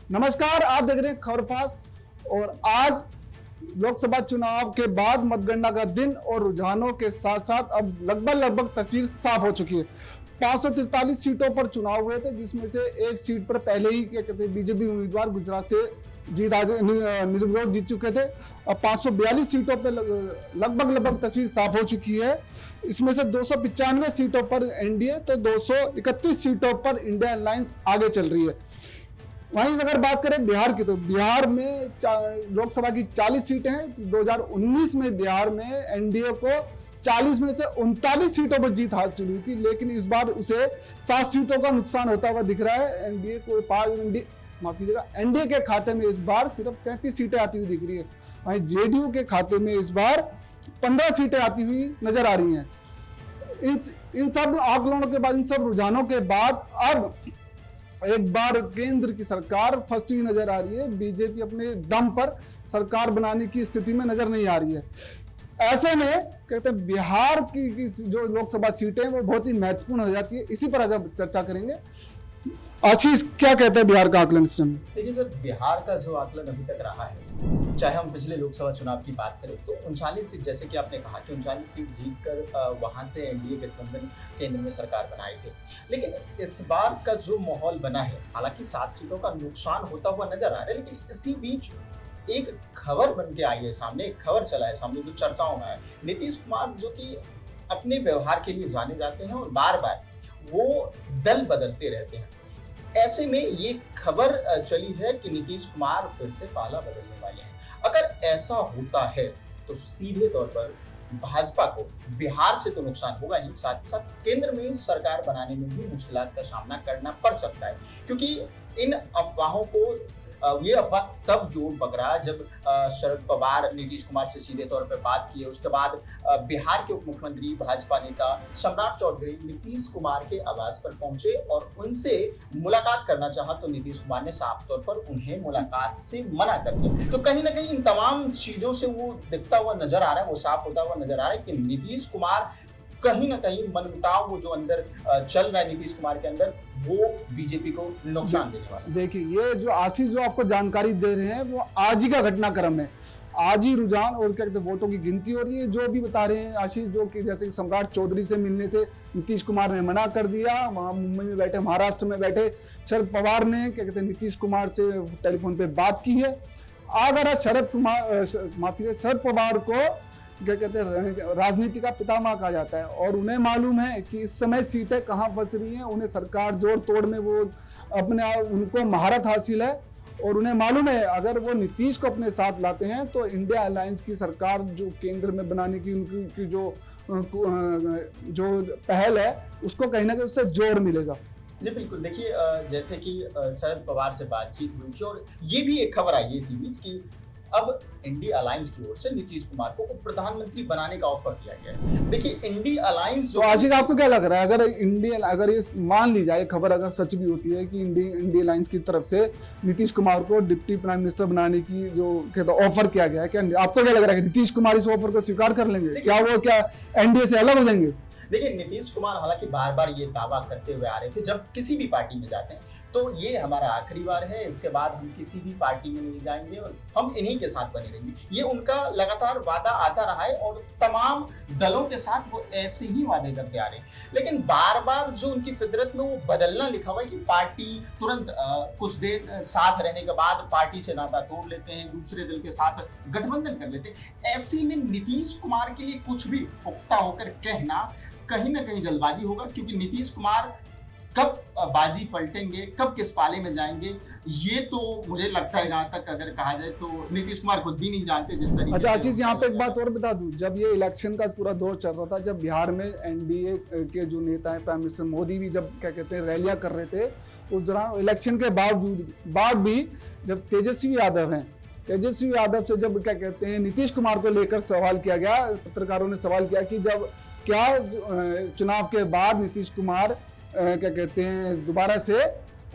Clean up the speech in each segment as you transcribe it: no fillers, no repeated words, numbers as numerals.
नमस्कार, आप देख रहे हैं खबर फास्ट। और आज लोकसभा चुनाव के बाद मतगणना का दिन और रुझानों के साथ साथ अब लगभग तस्वीर साफ हो चुकी है। 543 सीटों पर चुनाव हुए थे, जिसमें से एक सीट पर पहले ही क्या कहते हैं बीजेपी उम्मीदवार गुजरात से निर्विरोध जीत चुके थे। अब 542 सीटों पर लगभग तस्वीर साफ हो चुकी है। इसमें से 295 सीटों पर एनडीए तो 231 सीटों पर इंडिया अलायंस आगे चल रही है। वहीं अगर बात करें बिहार की, तो बिहार में लोकसभा की 40 सीटें हैं। 2019 में बिहार में एनडीए को 40 में से 39 सीटों पर जीत हासिल हुई थी, लेकिन इस बार उसे 7 सीटों का नुकसान होता हुआ दिख रहा है। एनडीए के खाते में इस बार सिर्फ 33 सीटें आती हुई दिख रही है। वहीं जेडीयू के खाते में इस बार 15 सीटें आती हुई नजर आ रही हैं। इन सब आकलनों के बाद, इन सब रुझानों के बाद अब एक बार केंद्र की सरकार फंसती हुई नजर आ रही है। बीजेपी अपने दम पर सरकार बनाने की स्थिति में नजर नहीं आ रही है। ऐसे में कहते हैं बिहार की जो लोकसभा सीटें वो बहुत ही महत्वपूर्ण हो जाती है। इसी पर आज हम चर्चा करेंगे। आशीष, क्या कहते हैं बिहार का आकलन इस समय? देखिए सर, बिहार का जो आकलन अभी तक रहा है, चाहे हम पिछले लोकसभा चुनाव की बात करें तो 39 सीट, जैसे कि आपने कहा कि 39 सीट जीतकर वहां से एनडीए गठबंधन केंद्र में सरकार बनाई थी। लेकिन इस बार का जो माहौल बना है, हालांकि 7 सीटों का नुकसान होता हुआ नजर आ रहा है, लेकिन इसी बीच एक खबर बन के आई है सामने, एक खबर चला है सामने जो चर्चाओं में है। नीतीश कुमार जो कि अपने व्यवहार के लिए जाने जाते हैं और बार बार वो दल बदलते रहते हैं। ऐसे में ये खबर चली है कि नीतीश कुमार फिर से पाला बदलने वाले हैं। अगर ऐसा होता है तो सीधे तौर पर भाजपा को बिहार से तो नुकसान होगा ही, साथ ही साथ केंद्र में सरकार बनाने में भी मुश्किलात का सामना करना पड़ सकता है। क्योंकि इन अफवाहों को ये अफवाह तब जोर पकड़ा जब शरद पवार नीतीश कुमार से सीधे तौर पर बात किए। उसके बाद बिहार के उप मुख्यमंत्री भाजपा नेता सम्राट चौधरी नीतीश कुमार के आवास पर पहुंचे और उनसे मुलाकात करना चाहा, तो नीतीश कुमार ने साफ तौर पर उन्हें मुलाकात से मना कर दिया। तो कहीं ना कहीं इन तमाम चीजों से वो दिखता हुआ नजर आ रहा है, वो साफ होता हुआ नजर आ रहा है कि नीतीश कुमार कहीं ना कहीं मनमुटाव वो जो अंदर चल रहा है नीतीश कुमार के अंदर, वो बीजेपी को नुकसान देने वाला है। देखिए, ये जो आशीष जो आपको जानकारी दे रहे हैं वो आज ही का घटनाक्रम है। आज ही रुझान और क्या कहते हैं वोटों की गिनती हो रही है। जो भी बता रहे हैं आशीष, जो कि जैसे कि सम्राट चौधरी से मिलने से नीतीश कुमार ने मना कर दिया। वहां मुंबई में बैठे, महाराष्ट्र में बैठे शरद पवार ने क्या कहते हैं नीतीश कुमार से टेलीफोन पे बात की है। अगर शरद पवार को क्या कहते हैं राजनीति का पितामह कहा जाता है, और उन्हें मालूम है कि इस समय सीटें कहाँ फंस रही हैं। उन्हें सरकार जोड़ तोड़ में वो उनको महारत हासिल है, और उन्हें मालूम है अगर वो नीतीश को अपने साथ लाते हैं तो इंडिया अलायंस की सरकार जो केंद्र में बनाने की उनकी जो पहल है उसको कहीं ना कहीं उससे जोर मिलेगा। जी बिल्कुल। देखिए, जैसे कि शरद पवार से बातचीत हुई थी और ये भी एक खबर आई है इसी बीच कि अब इंडी अलायंस की ओर से नीतीश कुमार को उप प्रधानमंत्री बनाने का ऑफर किया गया है। देखिए, इंडी अलायंस तो आशीष, आपको क्या लग रहा है अगर ये मान ली जाए खबर अगर सच भी होती है कि इंडी अलायंस की तरफ से नीतीश कुमार को डिप्टी प्राइम मिनिस्टर बनाने की जो ऑफर किया गया है, क्या आपको क्या लग रहा है कि नीतीश कुमार इस ऑफर को स्वीकार कर लेंगे? क्या वो एनडीए से अलग हो जाएंगे? देखिए, नीतीश कुमार हालांकि बार बार ये दावा करते हुए आ रहे थे जब किसी भी पार्टी में जाते हैं, तो ये हमारा आखिरी बार है, इसके बाद हम किसी भी पार्टी में नहीं जाएंगे और हम इन्हीं के साथ बने रहेंगे। ये उनका लगातार वादा आता रहा है और तमाम दलों के साथ वो ऐसे ही वादे करते आ रहे हैं। लेकिन बार बार जो उनकी फितरत में वो बदलना लिखा हुआ है कि पार्टी तुरंत कुछ देर साथ रहने के बाद पार्टी से नाता तोड़ लेते हैं, दूसरे दल के साथ गठबंधन कर लेते हैं। ऐसे में नीतीश कुमार के लिए कुछ भी पुख्ता होकर कहना कहीं ना कहीं जल्दबाजी होगा, क्योंकि नीतीश कुमार कब बाजी पलटेंगे, कब किस पाले में जाएंगे, ये तो मुझे लगता है, जहां तक अगर कहा जाए तो नीतीश कुमार खुद भी नहीं जानते जिस तरीके। अच्छा आशीष, यहाँ पे एक बात और बता दूं, जब ये इलेक्शन का पूरा दौर चल रहा था, जब बिहार में एनडीए के जो नेता हैं, प्राइम मिनिस्टर मोदी भी जब क्या कहते हैं रैलियां कर रहे थे, उस दौरान इलेक्शन के बाद भी जब तेजस्वी यादव से जब क्या कहते हैं नीतीश कुमार को लेकर सवाल किया गया, पत्रकारों ने सवाल किया कि जब क्या चुनाव के बाद नीतीश कुमार क्या कहते हैं दोबारा से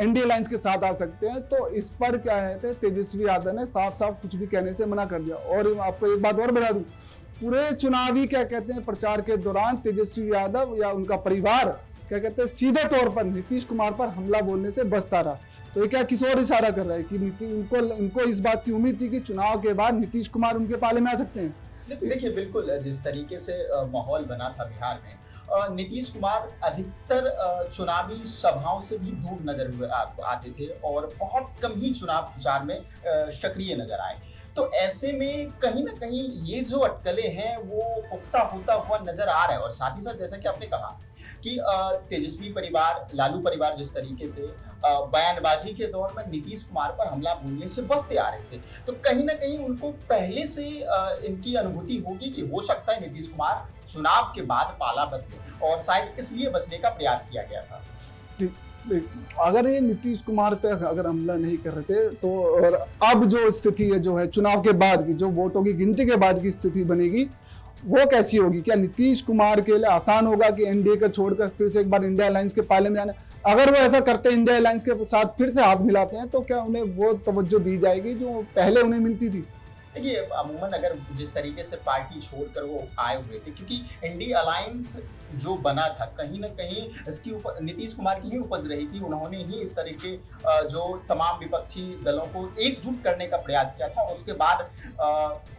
एनडीए अलायंस के साथ आ सकते हैं, तो इस पर क्या है तेजस्वी यादव ने साफ कुछ भी कहने से मना कर दिया। और आपको एक बात और बता दूं, पूरे चुनावी क्या कहते हैं प्रचार के दौरान तेजस्वी यादव या उनका परिवार क्या कहते हैं सीधे तौर पर नीतीश कुमार पर हमला बोलने से बचता रहा। तो ये क्या किस और इशारा कर रहा है कि इनको इस बात की उम्मीद थी कि चुनाव के बाद नीतीश कुमार उनके पाले में आ सकते हैं। देखिए बिल्कुल जिस तरीके से माहौल बना था बिहार में, नीतीश कुमार अधिकतर चुनावी सभाओं से भी दूर नजर हुए आते थे और बहुत कम ही चुनाव प्रचार में सक्रिय नजर आए। तो ऐसे में कहीं ना कहीं ये जो अटकलें हैं वो पुख्ता होता हुआ नजर आ रहा है। और साथ ही साथ जैसा कि आपने कहा कि तेजस्वी परिवार, लालू परिवार जिस तरीके से बयानबाजी के दौर में नीतीश कुमार पर हमला बोलने से बचते आ रहे थे, तो कहीं ना कहीं उनको पहले से इनकी अनुभूति होगी कि हो सकता है नीतीश कुमार चुनाव के बाद पाला बदले, और शायद इसलिए बचने का प्रयास किया गया था। अगर ये नीतीश कुमार पे अगर हमला नहीं कर रहे थे तो, और अब जो स्थिति है जो है चुनाव के बाद की, जो वोटों की गिनती के बाद की स्थिति बनेगी वो कैसी होगी? क्या नीतीश कुमार के लिए आसान होगा कि एनडीए को छोड़कर फिर से एक बार इंडिया अलायंस के पाले में जाना? अगर वो ऐसा करते हैं, इंडिया अलायंस के साथ फिर से हाथ मिलाते हैं, तो क्या उन्हें वो तवज्जो दी जाएगी जो पहले उन्हें मिलती थी? देखिए अमूमन अगर जिस तरीके से पार्टी छोड़कर वो आए हुए थे, क्योंकि इंडिया अलायंस जो बना था कहीं ना कहीं इसकी नीतीश कुमार की ही उपज रही थी। उन्होंने ही इस तरह के जो तमाम विपक्षी दलों को एकजुट करने का प्रयास किया था। उसके बाद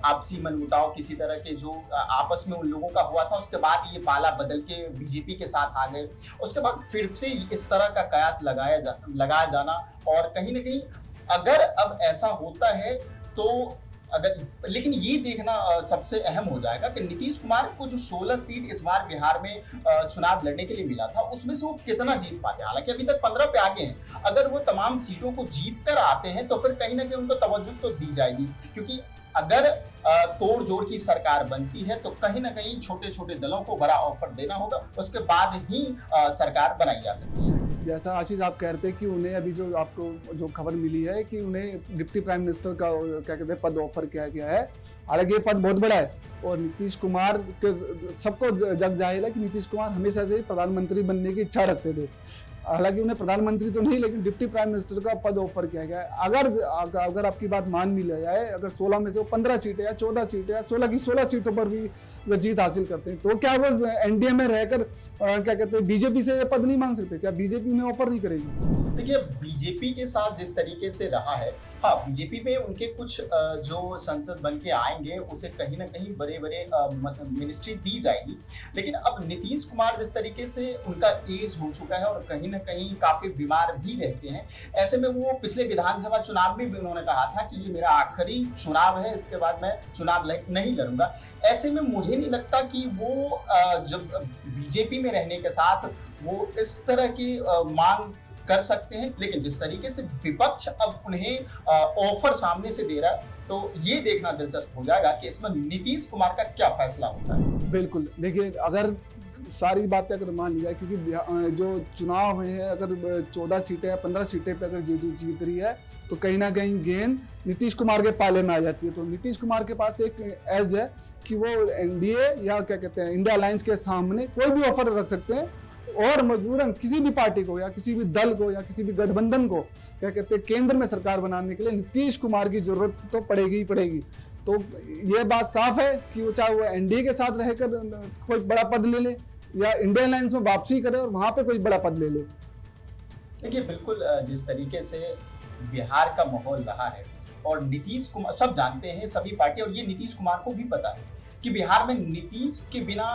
आपसी मनमुटाव किसी तरह के जो आपस में उन लोगों का हुआ था, उसके बाद ये पाला बदल के बीजेपी के साथ आ गए। उसके बाद फिर से इस तरह का कयास लगाया जाना, और कहीं ना कहीं अगर अब ऐसा होता है तो लेकिन ये देखना सबसे अहम हो जाएगा कि नीतीश कुमार को जो 16 सीट इस बार बिहार में चुनाव लड़ने के लिए मिला था उसमें से वो कितना जीत पाते हैं। हालांकि अभी तक 15 पे आगे हैं। अगर वो तमाम सीटों को जीत कर आते हैं तो फिर कहीं ना कहीं उनको तवज्जो तो दी जाएगी, क्योंकि अगर तोड़ जोड़ की सरकार बनती है तो कहीं ना कहीं छोटे छोटे दलों को बड़ा ऑफर देना होगा, उसके बाद ही सरकार बनाई जा सकती है। जैसा आशीष आप कह रहे थे कि उन्हें अभी जो आपको जो खबर मिली है कि उन्हें डिप्टी प्राइम मिनिस्टर का क्या कहते हैं पद ऑफर किया गया है। हालांकि ये पद बहुत बड़ा है और नीतीश कुमार के सबको जग जाहिर है कि नीतीश कुमार हमेशा से प्रधानमंत्री बनने की इच्छा रखते थे। हालांकि उन्हें प्रधानमंत्री तो नहीं, लेकिन डिप्टी प्राइम मिनिस्टर का पद ऑफर किया गया है। अगर आपकी बात मान भी लिया जाए, अगर 16 में से वो 15 सीटें या 14 सीटें या 16 की 16 सीटों पर भी वो जीत हासिल करते हैं, तो क्या वो एनडीए में रहकर क्या कहते हैं बीजेपी से ये पद नहीं मांग सकते? क्या बीजेपी उन्हें ऑफर नहीं करेगी? देखिए बीजेपी के साथ जिस तरीके से रहा है, हाँ बीजेपी में उनके कुछ जो संसद बन के आएंगे उसे कहीं ना कहीं बड़े बड़े मिनिस्ट्री दी जाएगी। लेकिन अब नीतीश कुमार जिस तरीके से उनका एज हो चुका है और कहीं ना कहीं काफी बीमार भी रहते हैं, ऐसे में वो पिछले विधानसभा चुनाव में भी उन्होंने कहा था कि ये मेरा आखिरी चुनाव है, इसके बाद मैं चुनाव नहीं लड़ूंगा। ऐसे में मुझे नहीं लगता कि वो जब बीजेपी में रहने के साथ वो इस तरह की मांग कर सकते हैं। लेकिन जिस तरीके से विपक्ष अब उन्हें ऑफर सामने से दे रहा है, तो ये देखना दिलचस्प हो जाएगा कि इसमें नीतीश कुमार का क्या फैसला होता है। बिल्कुल, देखिए अगर सारी बातें अगर मान ली जाए, क्योंकि जो चुनाव है अगर 14 सीटें या 15 सीटें पे अगर जीत रही है तो कहीं ना कहीं गेंद नीतीश कुमार के पाले में आ जाती है। तो नीतीश कुमार के पास एक एज है कि वो एनडीए या क्या कहते हैं इंडिया अलायंस के सामने कोई भी ऑफर रख सकते हैं और मजबूरन किसी भी पार्टी को या किसी भी दल को या किसी भी गठबंधन को क्या कहते हैं केंद्र में सरकार बनाने के लिए नीतीश कुमार की जरूरत तो पड़ेगी ही पड़ेगी। तो ये बात साफ है कि वो चाहे वो एनडीए के साथ रहकर कोई बड़ा पद ले ले या इंडिया अलायंस में वापसी करे और वहां पे कोई बड़ा पद ले ले। देखिए बिल्कुल जिस तरीके से बिहार का माहौल रहा है और नीतीश कुमार सब जानते हैं, सभी पार्टी, और ये नीतीश कुमार को भी पता है कि बिहार में नीतीश के बिना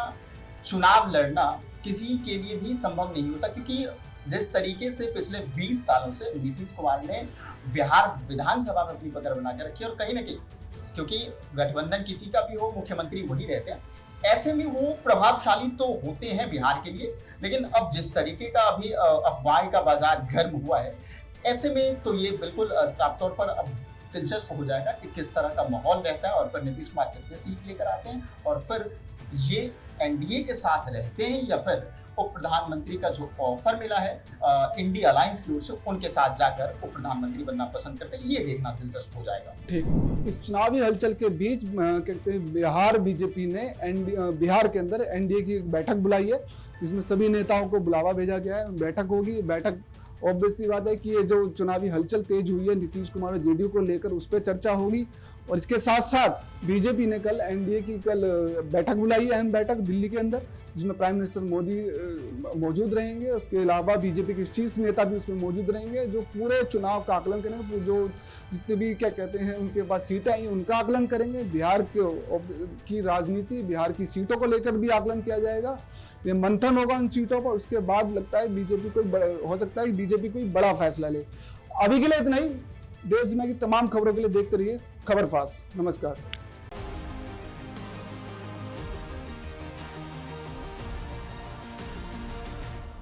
चुनाव लड़ना किसी के लिए भी संभव नहीं होता, क्योंकि जिस तरीके से पिछले 20 सालों से नीतीश कुमार ने बिहार विधानसभा में अपनी पकड़ बना के रखी, और कहीं ना कहीं क्योंकि गठबंधन किसी का भी हो मुख्यमंत्री वही रहते हैं, ऐसे में वो प्रभावशाली तो होते हैं बिहार के लिए। लेकिन अब जिस तरीके का अभी अफवाह का बाजार गर्म हुआ है, ऐसे में तो ये बिल्कुल साफ तौर पर अब दिलचस्प हो जाएगा कि किस तरह का माहौल रहता है और फिर नीतीश कुमार कितने सीट लेकर आते हैं और फिर ये एनडीए के साथ रहते हैं या फिर उप प्रधानमंत्री का जो ऑफर मिला है इंडिया अलायंस की ओर से उनके साथ जाकर उप प्रधानमंत्री बनना पसंद करते हैं। ये देखना दिलचस्प हो जाएगा। ठीक, इस चुनावी हलचल के बीच कहते हैं बिहार बीजेपी ने बिहार के अंदर एनडीए की एक बैठक बुलाई है, जिसमें सभी नेताओं को बुलावा भेजा गया है। बैठक होगी, बैठक ऑब्वियस सी बात है कि ये जो चुनावी हलचल तेज हुई है नीतीश कुमार और जेडीयू को लेकर, उस पर चर्चा होगी। और इसके साथ साथ बीजेपी ने कल एनडीए की बैठक बुलाई है, अहम बैठक दिल्ली के अंदर, जिसमें प्राइम मिनिस्टर मोदी मौजूद रहेंगे। उसके अलावा बीजेपी के शीर्ष नेता भी उसमें मौजूद रहेंगे, जो पूरे चुनाव का आकलन करेंगे, जो जितने भी क्या कहते हैं उनके पास सीटें आई उनका आकलन करेंगे। बिहार की राजनीति, बिहार की सीटों को लेकर भी आकलन किया जाएगा। ये मंथन होगा उन सीटों पर। उसके बाद लगता है बीजेपी कोई हो सकता है कि बीजेपी कोई बड़ा फैसला ले। अभी के लिए इतना ही। देश दुनिया की तमाम खबरों के लिए देखते रहिए खबर फास्ट। नमस्कार।